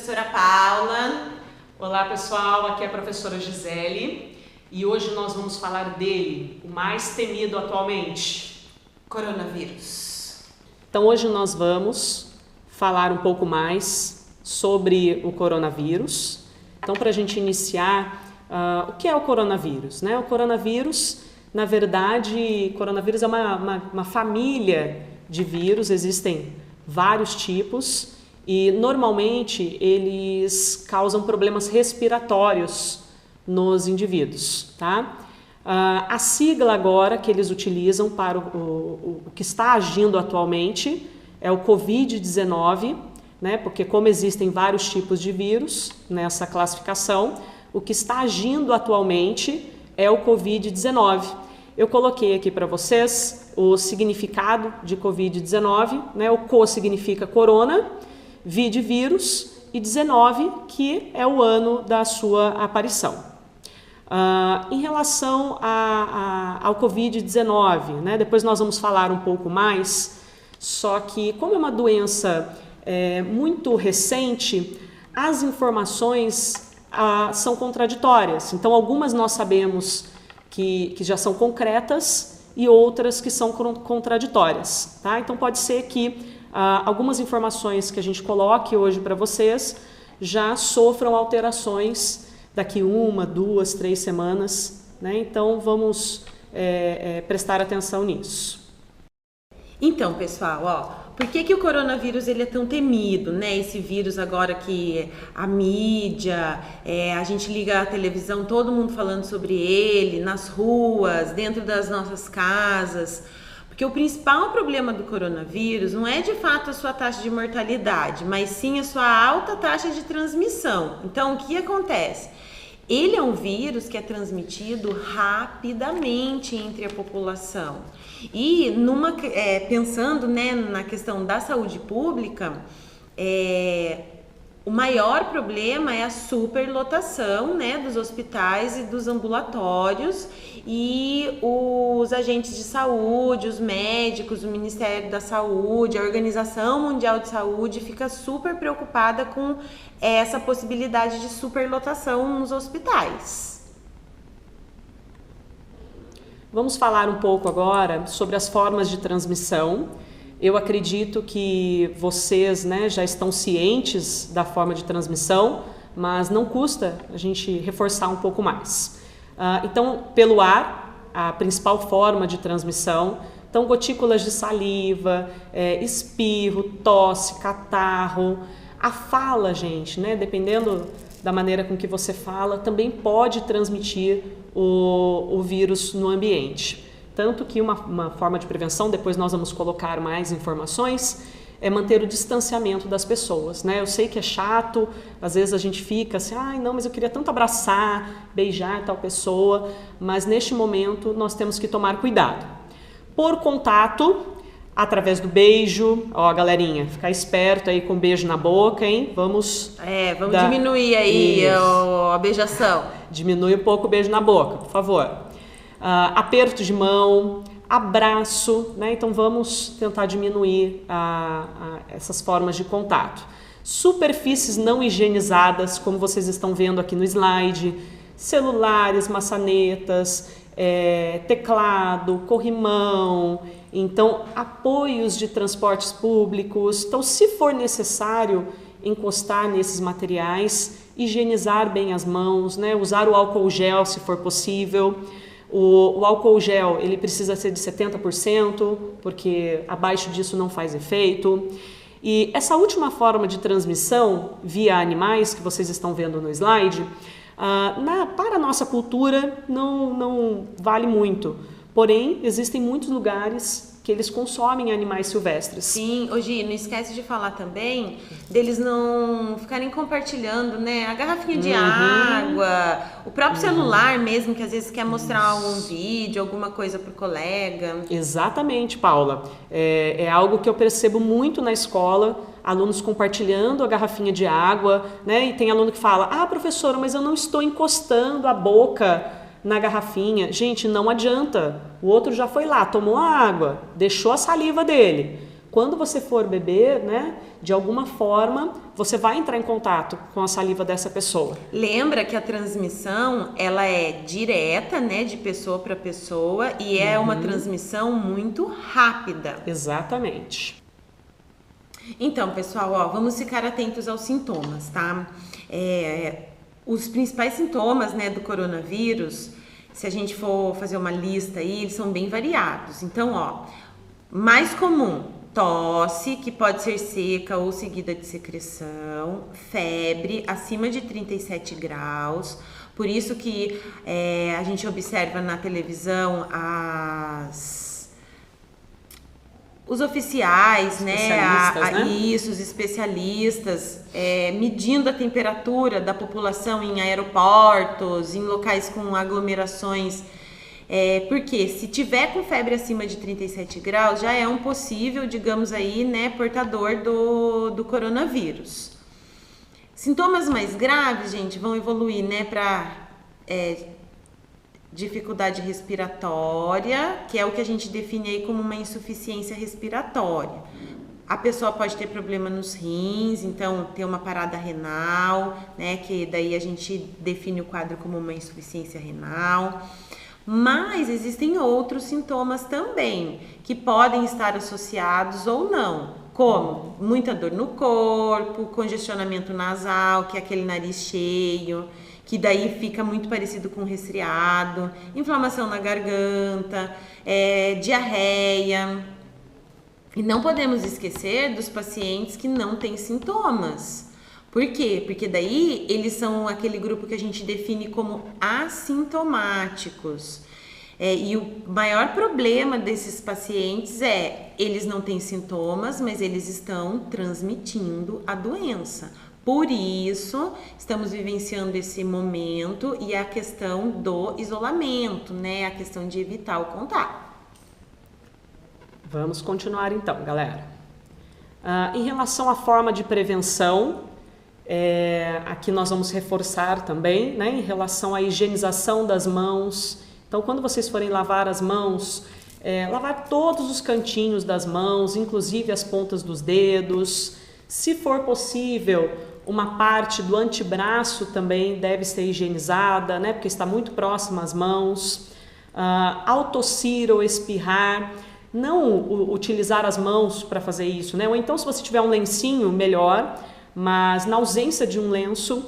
professora Paula. Olá pessoal, aqui é a professora Gisele e hoje nós vamos falar dele, o mais temido atualmente, Coronavírus. Então hoje nós vamos falar um pouco mais sobre o coronavírus. Então para a gente iniciar, o que é o coronavírus? Né? O coronavírus, na verdade, coronavírus é uma família de vírus, existem vários tipos e normalmente eles causam problemas respiratórios nos indivíduos, tá? A sigla agora que eles utilizam para o que está agindo atualmente é o Covid-19, né? Porque como existem vários tipos de vírus nessa classificação, o que está agindo atualmente é o Covid-19. Eu coloquei aqui para vocês o significado de Covid-19, né? O co significa corona, vi de vírus e 19, que é o ano da sua aparição. Em relação ao Covid-19, né? Depois nós vamos falar um pouco mais, só que como é uma doença muito recente, as informações são contraditórias. Então algumas nós sabemos que já são concretas e outras que são contraditórias, tá? Então pode ser que algumas informações que a gente coloque hoje para vocês já sofram alterações daqui 1, 2, 3 semanas, né? Então vamos prestar atenção nisso. Então, pessoal, por que o coronavírus ele é tão temido, né? Esse vírus agora que a mídia, a gente liga a televisão, todo mundo falando sobre ele, nas ruas, dentro das nossas casas. Porque o principal problema do coronavírus não é de fato a sua taxa de mortalidade, mas sim a sua alta taxa de transmissão. Então, o que acontece? Ele é um vírus que é transmitido rapidamente entre a população. E pensando, né, na questão da saúde pública, o maior problema é a superlotação, né, dos hospitais e dos ambulatórios, e os agentes de saúde, os médicos, o Ministério da Saúde, a Organização Mundial de Saúde fica super preocupada com essa possibilidade de superlotação nos hospitais. Vamos falar um pouco agora sobre as formas de transmissão. Eu acredito que vocês, né, já estão cientes da forma de transmissão, mas não custa a gente reforçar um pouco mais. Então, pelo ar, a principal forma de transmissão, então gotículas de saliva, espirro, tosse, catarro. A fala, gente, né, dependendo da maneira com que você fala, também pode transmitir o vírus no ambiente. Tanto que uma forma de prevenção, depois nós vamos colocar mais informações, é manter o distanciamento das pessoas, né? Eu sei que é chato, às vezes a gente fica assim, ai não, mas eu queria tanto abraçar, beijar tal pessoa, mas neste momento nós temos que tomar cuidado. Por contato, através do beijo, ó galerinha, ficar esperto aí com beijo na boca, hein? Vamos diminuir aí a beijação. Diminui um pouco o beijo na boca, por favor. Aperto de mão, abraço, né? Então vamos tentar diminuir essas formas de contato. Superfícies não higienizadas, como vocês estão vendo aqui no slide, celulares, maçanetas, teclado, corrimão, então apoios de transportes públicos. Então, se for necessário encostar nesses materiais, higienizar bem as mãos, né? Usar o álcool gel se for possível. O álcool gel ele precisa ser de 70%, porque abaixo disso não faz efeito. E essa última forma de transmissão via animais que vocês estão vendo no slide, para a nossa cultura não vale muito. Porém, existem muitos lugares que eles consomem animais silvestres. Sim, Gi, não esquece de falar também deles não ficarem compartilhando, né, a garrafinha de água, o próprio celular mesmo, que às vezes quer mostrar algum vídeo, alguma coisa pro colega. Exatamente, Paula. É algo que eu percebo muito na escola, alunos compartilhando a garrafinha de água, né, e tem aluno que fala, professora, mas eu não estou encostando a boca na garrafinha. Gente, não adianta. O outro já foi lá, tomou a água, deixou a saliva dele. quando você for beber, né, de alguma forma, você vai entrar em contato com a saliva dessa pessoa. Lembra que a transmissão, ela é direta, né, de pessoa para pessoa, e é uma transmissão muito rápida. Exatamente. Então, pessoal, ó, vamos ficar atentos aos sintomas, tá? Os principais sintomas, né, do coronavírus, se a gente for fazer uma lista aí, eles são bem variados. Então, ó, mais comum, tosse, que pode ser seca ou seguida de secreção, febre acima de 37 graus. Por isso que a gente observa na televisão os oficiais, né? Os especialistas, medindo a temperatura da população em aeroportos, em locais com aglomerações. Porque se tiver com febre acima de 37 graus, já é um possível, digamos aí, né, portador do coronavírus. Sintomas mais graves, gente, vão evoluir, né, para dificuldade respiratória, que é o que a gente define aí como uma insuficiência respiratória. A pessoa pode ter problema nos rins, então ter uma parada renal, né, que daí a gente define o quadro como uma insuficiência renal. Mas existem outros sintomas também, que podem estar associados ou não, como muita dor no corpo, congestionamento nasal, que é aquele nariz cheio, que daí fica muito parecido com resfriado, inflamação na garganta, diarreia. E não podemos esquecer dos pacientes que não têm sintomas. Por quê? Porque daí eles são aquele grupo que a gente define como assintomáticos. E o maior problema desses pacientes eles não têm sintomas, mas eles estão transmitindo a doença. Por isso, estamos vivenciando esse momento e a questão do isolamento, né? A questão de evitar o contato. Vamos continuar então, galera. Em relação à forma de prevenção, aqui nós vamos reforçar também, né? Em relação à higienização das mãos. Então, quando vocês forem lavar as mãos, lavar todos os cantinhos das mãos, inclusive as pontas dos dedos. Se for possível, uma parte do antebraço também deve ser higienizada, né? Porque está muito próxima às mãos. Ao tossir ou espirrar, não utilizar as mãos para fazer isso, né? Ou então, se você tiver um lencinho, melhor, mas na ausência de um lenço,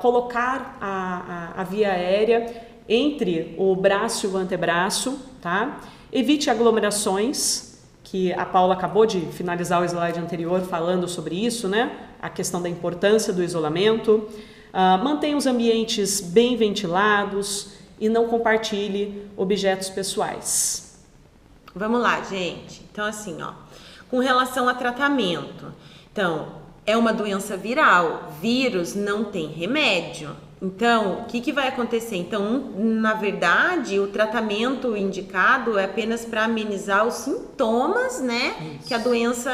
colocar a via aérea entre o braço e o antebraço, tá? Evite aglomerações, que a Paula acabou de finalizar o slide anterior falando sobre isso, né? A questão da importância do isolamento. Mantenha os ambientes bem ventilados e não compartilhe objetos pessoais. Vamos lá, gente. Então, assim, ó, com relação a tratamento. Então, é uma doença viral. Vírus não tem remédio. Então, o que vai acontecer? Então, na verdade, o tratamento indicado é apenas para amenizar os sintomas, né, que a doença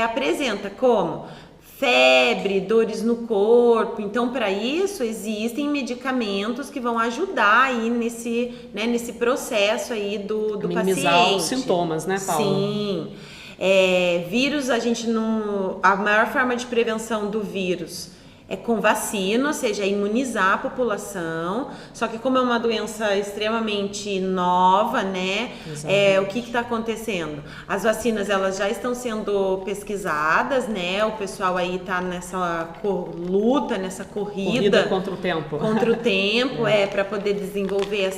apresenta, como febre, dores no corpo. Então, para isso, existem medicamentos que vão ajudar aí nesse processo aí do paciente. Minimizar os sintomas, né, Paula? Sim. Vírus, a maior forma de prevenção do vírus é com vacina, ou seja, imunizar a população. Só que como é uma doença extremamente nova, né? O que está acontecendo? As vacinas, elas já estão sendo pesquisadas, né? O pessoal aí está nessa luta, nessa corrida contra o tempo. Contra o tempo, para poder desenvolver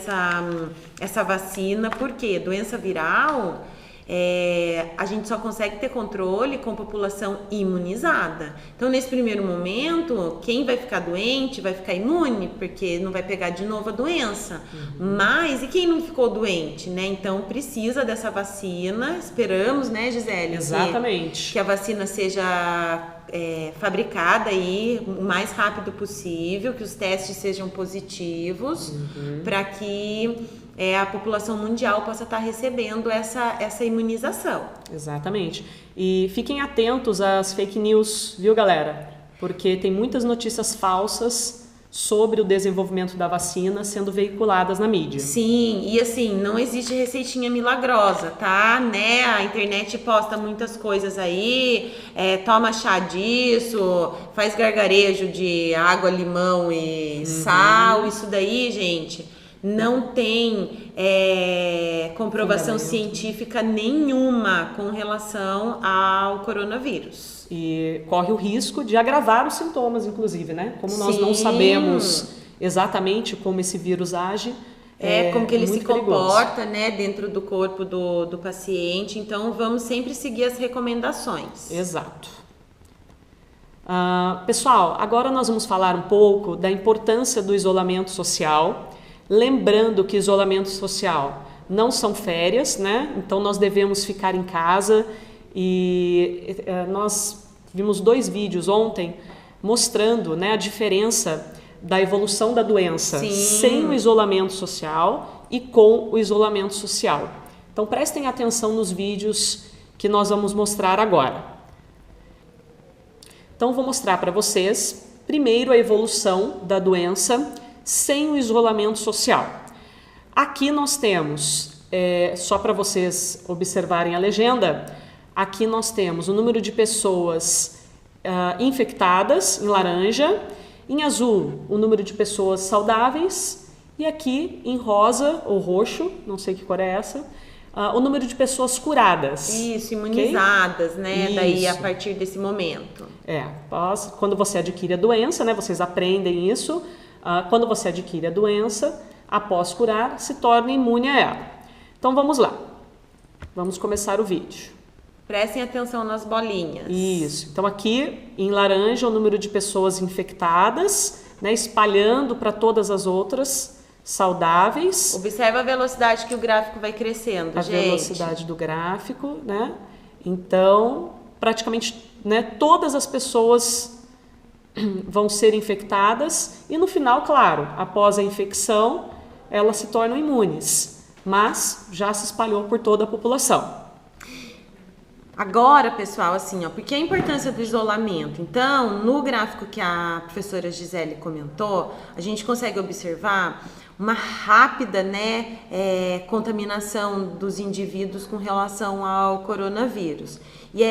essa vacina. Por quê? Doença viral, a gente só consegue ter controle com população imunizada. Então, nesse primeiro momento, quem vai ficar doente vai ficar imune, porque não vai pegar de novo a doença. Mas, e quem não ficou doente, né? Então, precisa dessa vacina. Esperamos, né, Gisele? Exatamente. Que a vacina seja fabricada aí o mais rápido possível, que os testes sejam positivos, para que a população mundial possa estar recebendo essa imunização. Exatamente. E fiquem atentos às fake news, viu, galera? Porque tem muitas notícias falsas sobre o desenvolvimento da vacina sendo veiculadas na mídia. Sim, e assim, não existe receitinha milagrosa, tá? Né? A internet posta muitas coisas aí, toma chá disso, faz gargarejo de água, limão e sal, isso daí, gente, não tem comprovação científica nenhuma com relação ao coronavírus. E corre o risco de agravar os sintomas, inclusive, né? Como nós não sabemos exatamente como esse vírus age, como que ele se perigoso. comporta, né, dentro do corpo do paciente. Então, vamos sempre seguir as recomendações. Exato. Pessoal, agora nós vamos falar um pouco da importância do isolamento social. Lembrando que isolamento social não são férias, né? Então, nós devemos ficar em casa. E nós vimos 2 vídeos ontem mostrando, né, a diferença da evolução da doença sem o isolamento social e com o isolamento social. Então prestem atenção nos vídeos que nós vamos mostrar agora. Então vou mostrar para vocês primeiro a evolução da doença sem o isolamento social. Aqui nós temos, só para vocês observarem a legenda, aqui nós temos o número de pessoas infectadas, em laranja, em azul o número de pessoas saudáveis e aqui em rosa ou roxo, não sei que cor é essa, o número de pessoas curadas. Isso, imunizadas, okay? Né? Isso. Daí a partir desse momento. Quando você adquire a doença, né? Vocês aprendem isso, quando você adquire a doença, após curar, se torna imune a ela. Então vamos lá, vamos começar o vídeo. Prestem atenção nas bolinhas. Isso. Então aqui em laranja o número de pessoas infectadas, né, espalhando para todas as outras saudáveis. Observa a velocidade que o gráfico vai crescendo, gente. A velocidade do gráfico, né? Então, praticamente, né, todas as pessoas vão ser infectadas e no final, claro, após a infecção, elas se tornam imunes, mas já se espalhou por toda a população. Agora, pessoal, assim, ó, porque a importância do isolamento? Então, no gráfico que a professora Gisele comentou, a gente consegue observar uma rápida, né, contaminação dos indivíduos com relação ao coronavírus. E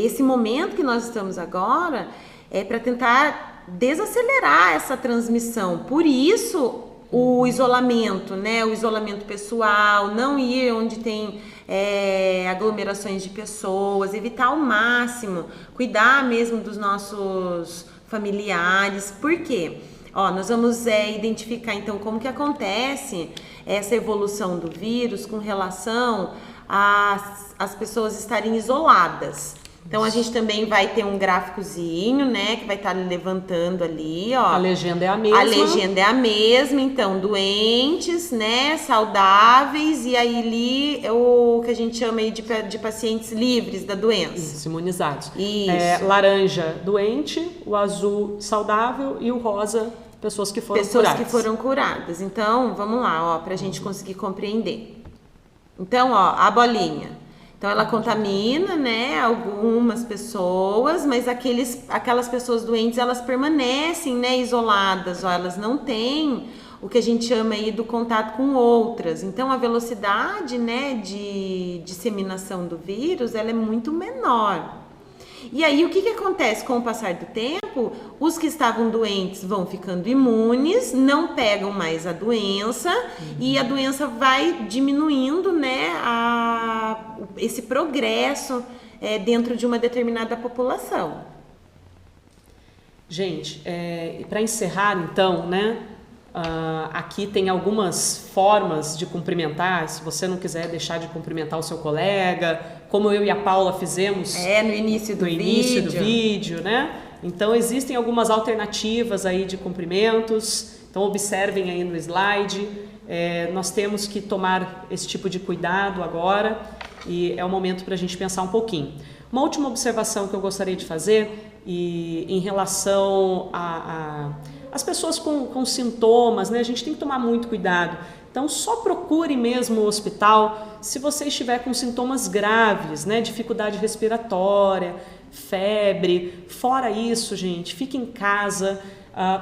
esse momento que nós estamos agora é para tentar desacelerar essa transmissão. Por isso, o isolamento, né, o isolamento pessoal, não ir onde tem aglomerações de pessoas, evitar ao máximo, cuidar mesmo dos nossos familiares. Por quê? Nós vamos identificar então como que acontece essa evolução do vírus com relação às pessoas estarem isoladas. Então a gente também vai ter um gráficozinho, né, que vai estar levantando ali, ó. A legenda é a mesma. A legenda é a mesma, então doentes, né, saudáveis e aí ali o que a gente chama aí de pacientes livres da doença. Isso, imunizados. Isso. Laranja, doente, o azul, saudável e o rosa, pessoas que foram curadas. Pessoas que foram curadas. Então, vamos lá, ó, pra gente conseguir compreender. Então, ó, a bolinha. Então, ela contamina, né, algumas pessoas, mas aquelas pessoas doentes, elas permanecem, né, isoladas, ó, elas não têm o que a gente chama aí do contato com outras. Então, a velocidade, né, de disseminação do vírus, ela é muito menor. E aí, o que acontece com o passar do tempo? Os que estavam doentes vão ficando imunes, não pegam mais a doença e a doença vai diminuindo, né, esse progresso dentro de uma determinada população. Gente, para encerrar então, né, aqui tem algumas formas de cumprimentar, se você não quiser deixar de cumprimentar o seu colega, como eu e a Paula fizemos no início do vídeo, né? Então existem algumas alternativas aí de cumprimentos, então observem aí no slide, nós temos que tomar esse tipo de cuidado agora e é o momento para a gente pensar um pouquinho. Uma última observação que eu gostaria de fazer em relação as pessoas com sintomas, né? A gente tem que tomar muito cuidado. Então, só procure mesmo o hospital se você estiver com sintomas graves, né? Dificuldade respiratória, febre. Fora isso, gente, fique em casa.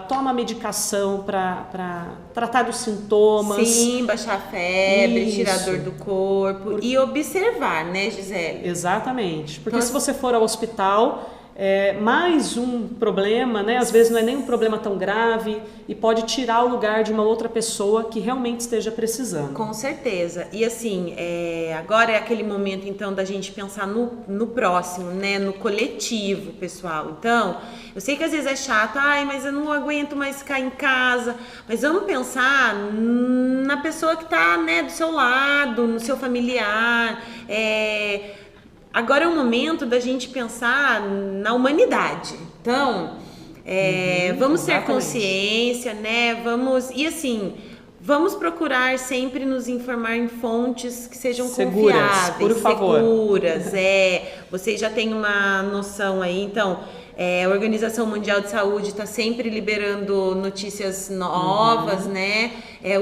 toma medicação para tratar dos sintomas. Sim, baixar a febre, Isso. tirar a dor do corpo e observar, né, Gisele? Exatamente, porque Então, se você for ao hospital, mais um problema, né? Às vezes não é nem um problema tão grave e pode tirar o lugar de uma outra pessoa que realmente esteja precisando. Com certeza. E assim, agora é aquele momento então da gente pensar no próximo, né? No coletivo, pessoal. Então, eu sei que às vezes é chato, mas eu não aguento mais ficar em casa. Mas vamos pensar na pessoa que tá, né, do seu lado, no seu familiar. Agora é o momento da gente pensar na humanidade. Então, vamos ter consciência, né? E assim, vamos procurar sempre nos informar em fontes que sejam seguras, confiáveis, por favor. seguras. Vocês já têm uma noção aí, então. A Organização Mundial de Saúde está sempre liberando notícias novas, né?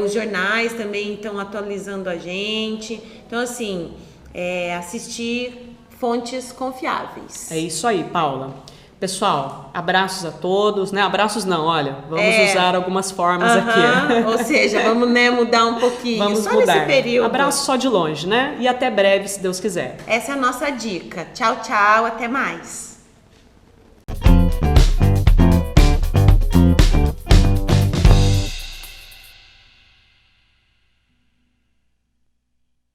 Os jornais também estão atualizando a gente. Então, assim, assistir fontes confiáveis. É isso aí, Paula. Pessoal, abraços a todos, né? Abraços não, olha, vamos usar algumas formas aqui. Ou seja, vamos, né, mudar um pouquinho. Vamos só mudar. Nesse período. Abraço só de longe, né? E até breve, se Deus quiser. Essa é a nossa dica. Tchau, tchau, até mais.